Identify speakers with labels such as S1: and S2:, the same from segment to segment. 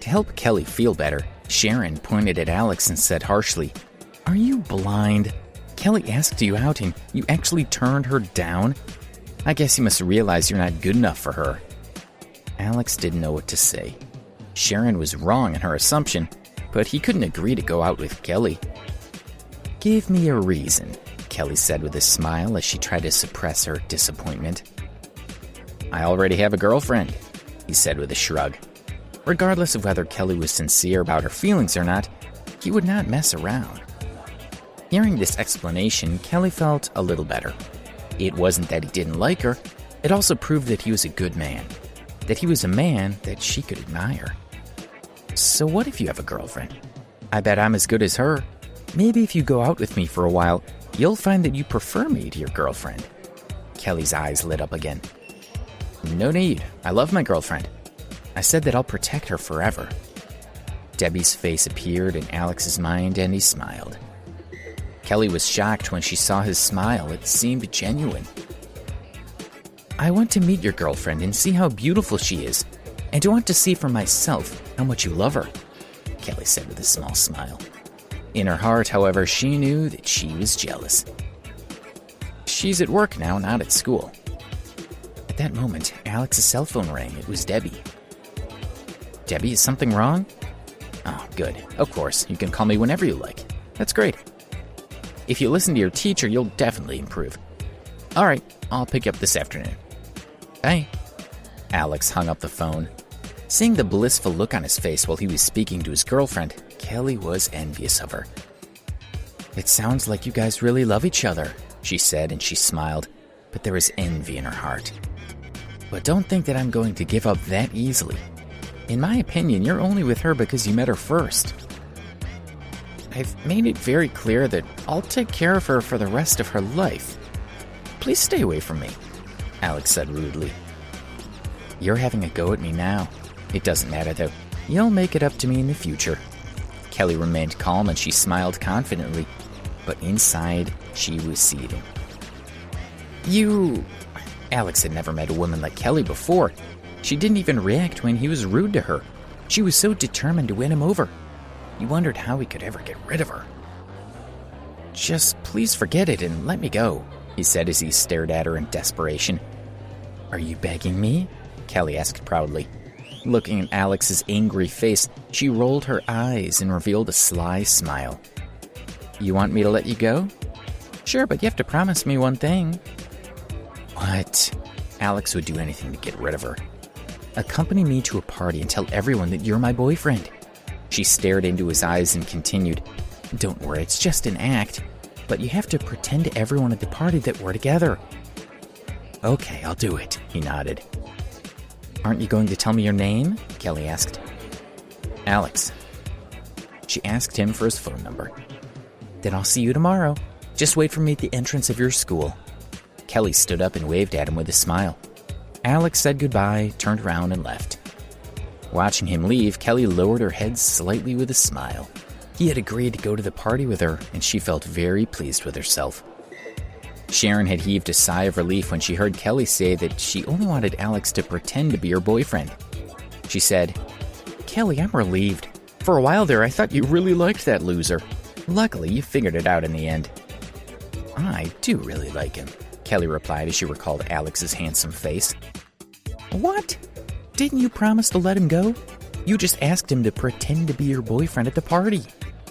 S1: To help Kelly feel better, Sharon pointed at Alex and said harshly, "Are you blind? Kelly asked you out and you actually turned her down? I guess you must realize you're not good enough for her." Alex didn't know what to say. Sharon was wrong in her assumption, but he couldn't agree to go out with Kelly. "Give me a reason," Kelly said with a smile as she tried to suppress her disappointment. "I already have a girlfriend," he said with a shrug. Regardless of whether Kelly was sincere about her feelings or not, he would not mess around. Hearing this explanation, Kelly felt a little better. It wasn't that he didn't like her, it also proved that he was a good man, that he was a man that she could admire. "So what if you have a girlfriend? I bet I'm as good as her. Maybe if you go out with me for a while, you'll find that you prefer me to your girlfriend." Kelly's eyes lit up again. "No need. I love my girlfriend. I said that I'll protect her forever." Debbie's face appeared in Alex's mind and he smiled. Kelly was shocked when she saw his smile. It seemed genuine. "I want to meet your girlfriend and see how beautiful she is, and I want to see for myself how much you love her," Kelly said with a small smile. In her heart, however, she knew that she was jealous. "She's at work now, not at school." At that moment, Alex's cell phone rang. It was Debbie. "Debbie, is something wrong?" "Oh, good. Of course, you can call me whenever you like. That's great. If you listen to your teacher, you'll definitely improve. All right, I'll pick you up this afternoon. Bye." Alex hung up the phone. Seeing the blissful look on his face while he was speaking to his girlfriend, Kelly was envious of her. "It sounds like you guys really love each other," she said, and she smiled, but there was envy in her heart. "But don't think that I'm going to give up that easily. In my opinion, you're only with her because you met her first. I've made it very clear that I'll take care of her for the rest of her life. Please stay away from me," Alex said rudely. "You're having a go at me now. It doesn't matter, though. You'll make it up to me in the future." Kelly remained calm and she smiled confidently, but inside, she was seething. Alex had never met a woman like Kelly before. She didn't even react when he was rude to her. She was so determined to win him over. He wondered how he could ever get rid of her. "Just please forget it and let me go," he said as he stared at her in desperation. "Are you begging me?" Kelly asked proudly. Looking at Alex's angry face, she rolled her eyes and revealed a sly smile. "You want me to let you go?" "Sure, but you have to promise me one thing." "What?" Alex would do anything to get rid of her. "Accompany me to a party and tell everyone that you're my boyfriend." She stared into his eyes and continued, "Don't worry, it's just an act, but you have to pretend to everyone at the party that we're together." "Okay, I'll do it," he nodded. "Aren't you going to tell me your name?" Kelly asked. "Alex." She asked him for his phone number. "Then I'll see you tomorrow. Just wait for me at the entrance of your school." Kelly stood up and waved at him with a smile. Alex said goodbye, turned around, and left. Watching him leave, Kelly lowered her head slightly with a smile. He had agreed to go to the party with her, and she felt very pleased with herself. Sharon had heaved a sigh of relief when she heard Kelly say that she only wanted Alex to pretend to be her boyfriend. She said, "Kelly, I'm relieved. For a while there, I thought you really liked that loser. Luckily, you figured it out in the end." "I do really like him," Kelly replied as she recalled Alex's handsome face. "What? Didn't you promise to let him go? You just asked him to pretend to be your boyfriend at the party."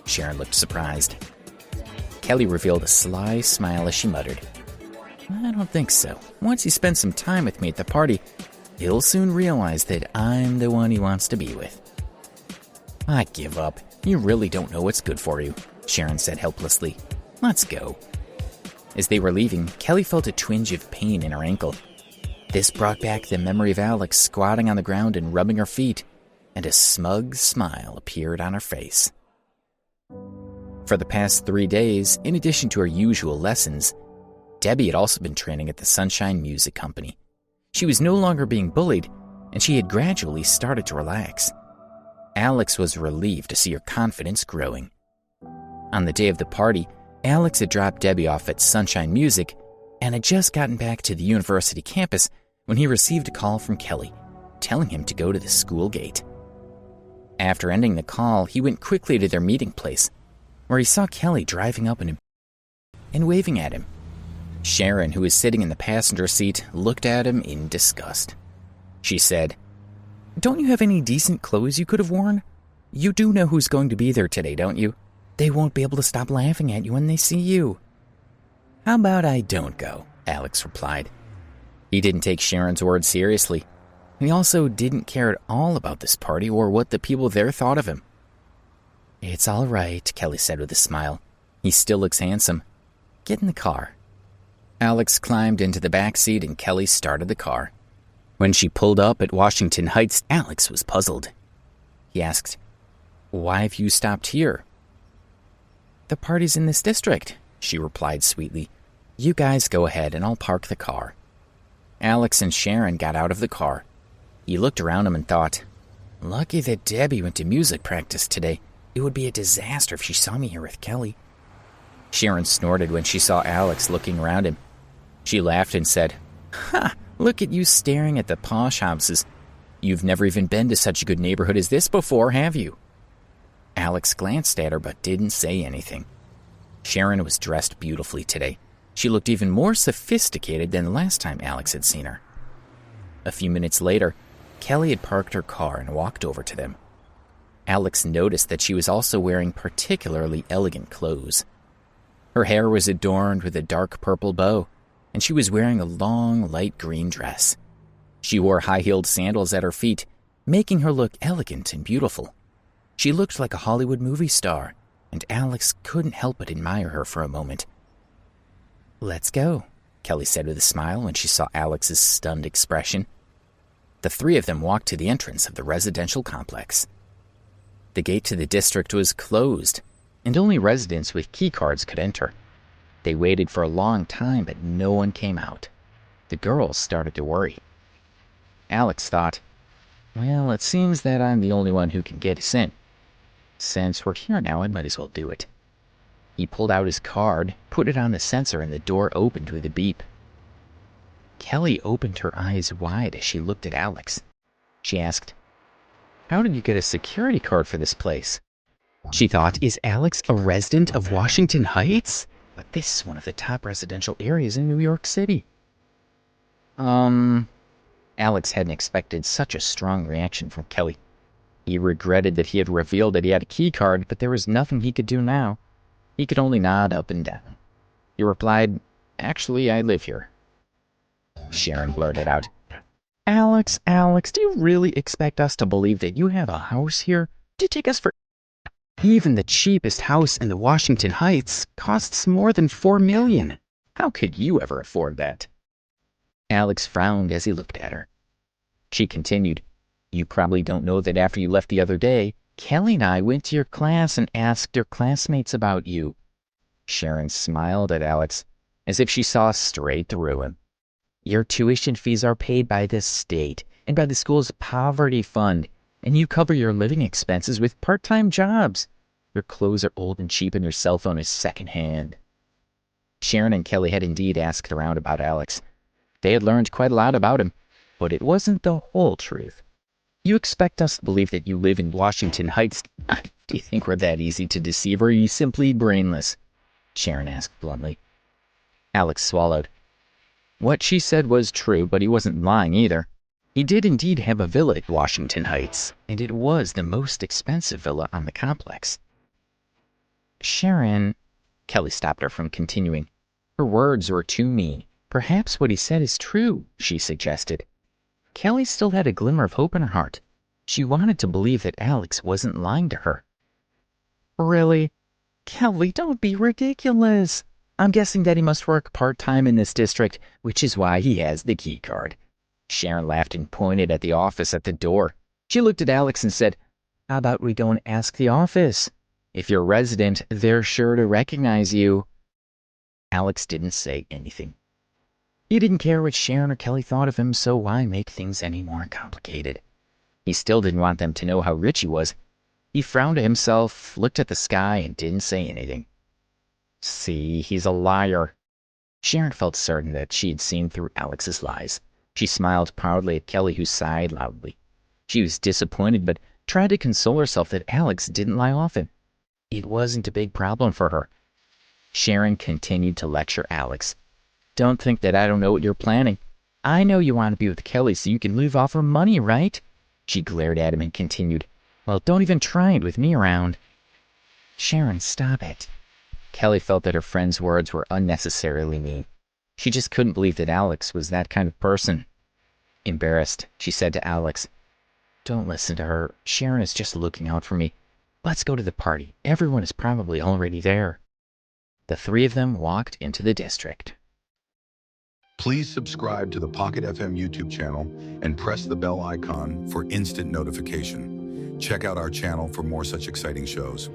S1: Sharon looked surprised. Kelly revealed a sly smile as she muttered, "I don't think so. Once he spends some time with me at the party, he'll soon realize that I'm the one he wants to be with." "I give up. You really don't know what's good for you," Sharon said helplessly. "Let's go." As they were leaving, Kelly felt a twinge of pain in her ankle. This brought back the memory of Alex squatting on the ground and rubbing her feet, and a smug smile appeared on her face. For the past 3 days, in addition to her usual lessons, Debbie had also been training at the Sunshine Music Company. She was no longer being bullied, and she had gradually started to relax. Alex was relieved to see her confidence growing. On the day of the party, Alex had dropped Debbie off at Sunshine Music and had just gotten back to the university campus when he received a call from Kelly, telling him to go to the school gate. After ending the call, he went quickly to their meeting place, where he saw Kelly driving up and waving at him. Sharon, who was sitting in the passenger seat, looked at him in disgust. She said, "Don't you have any decent clothes you could have worn? You do know who's going to be there today, don't you? They won't be able to stop laughing at you when they see you." "How about I don't go?" Alex replied. He didn't take Sharon's words seriously. He also didn't care at all about this party or what the people there thought of him. "It's all right," Kelly said with a smile. "He still looks handsome. Get in the car." Alex climbed into the back seat and Kelly started the car. When she pulled up at Washington Heights, Alex was puzzled. He asked, "Why have you stopped here?" "The party's in this district," she replied sweetly. "You guys go ahead and I'll park the car." Alex and Sharon got out of the car. He looked around him and thought, "Lucky that Debbie went to music practice today. It would be a disaster if she saw me here with Kelly." Sharon snorted when she saw Alex looking around him. She laughed and said, "Ha! Look at you staring at the posh houses. You've never even been to such a good neighborhood as this before, have you?" Alex glanced at her but didn't say anything. Sharon was dressed beautifully today. She looked even more sophisticated than the last time Alex had seen her. A few minutes later, Kelly had parked her car and walked over to them. Alex noticed that she was also wearing particularly elegant clothes. Her hair was adorned with a dark purple bow, and she was wearing a long, light green dress. She wore high-heeled sandals at her feet, making her look elegant and beautiful. She looked like a Hollywood movie star, and Alex couldn't help but admire her for a moment. "Let's go," Kelly said with a smile when she saw Alex's stunned expression. The three of them walked to the entrance of the residential complex. The gate to the district was closed, and only residents with keycards could enter. They waited for a long time, but no one came out. The girls started to worry. Alex thought, "Well, it seems that I'm the only one who can get us in. Since we're here now, I might as well do it." He pulled out his card, put it on the sensor, and the door opened with a beep. Kelly opened her eyes wide as she looked at Alex. She asked, "How did you get a security card for this place?" She thought, is Alex a resident of Washington Heights? But this is one of the top residential areas in New York City. Alex hadn't expected such a strong reaction from Kelly. He regretted that he had revealed that he had a key card, but there was nothing he could do now. He could only nod up and down. He replied, "Actually, I live here." Sharon blurted out, Alex, do you really expect us to believe that you have a house here? Do you take us for..." "Even the cheapest house in the Washington Heights costs more than $4 million. How could you ever afford that?" Alex frowned as he looked at her. She continued, "You probably don't know that after you left the other day, Kelly and I went to your class and asked your classmates about you." Sharon smiled at Alex, as if she saw straight through him. "Your tuition fees are paid by the state and by the school's poverty fund, and you cover your living expenses with part-time jobs. Your clothes are old and cheap, and your cell phone is second-hand." Sharon and Kelly had indeed asked around about Alex. They had learned quite a lot about him, but it wasn't the whole truth. "You expect us to believe that you live in Washington Heights? Do you think we're that easy to deceive, or are you simply brainless?" Sharon asked bluntly. Alex swallowed. What she said was true, but he wasn't lying either. He did indeed have a villa at Washington Heights, and it was the most expensive villa on the complex. "Sharon," Kelly stopped her from continuing. Her words were too mean. "Perhaps what he said is true," she suggested. Kelly still had a glimmer of hope in her heart. She wanted to believe that Alex wasn't lying to her. "Really? Kelly, don't be ridiculous. I'm guessing that he must work part-time in this district, which is why he has the key card." Sharon laughed and pointed at the office at the door. She looked at Alex and said, "How about we go and ask the office? If you're a resident, they're sure to recognize you." Alex didn't say anything. He didn't care what Sharon or Kelly thought of him, so why make things any more complicated? He still didn't want them to know how rich he was. He frowned at himself, looked at the sky, and didn't say anything. See, he's a liar. Sharon felt certain that she had seen through Alex's lies. She smiled proudly at Kelly, who sighed loudly. She was disappointed, but tried to console herself that Alex didn't lie often. It wasn't a big problem for her. Sharon continued to lecture Alex. Don't think that I don't know what you're planning. I know you want to be with Kelly so you can live off her money, right? She glared at him and continued, well, don't even try it with me around. Sharon, stop it. Kelly felt that her friend's words were unnecessarily mean. She just couldn't believe that Alex was that kind of person. Embarrassed, she said to Alex, don't listen to her. Sharon is just looking out for me. Let's go to the party. Everyone is probably already there. The three of them walked into the district.
S2: Please subscribe to the Pocket FM YouTube channel and press the bell icon for instant notification. Check out our channel for more such exciting shows.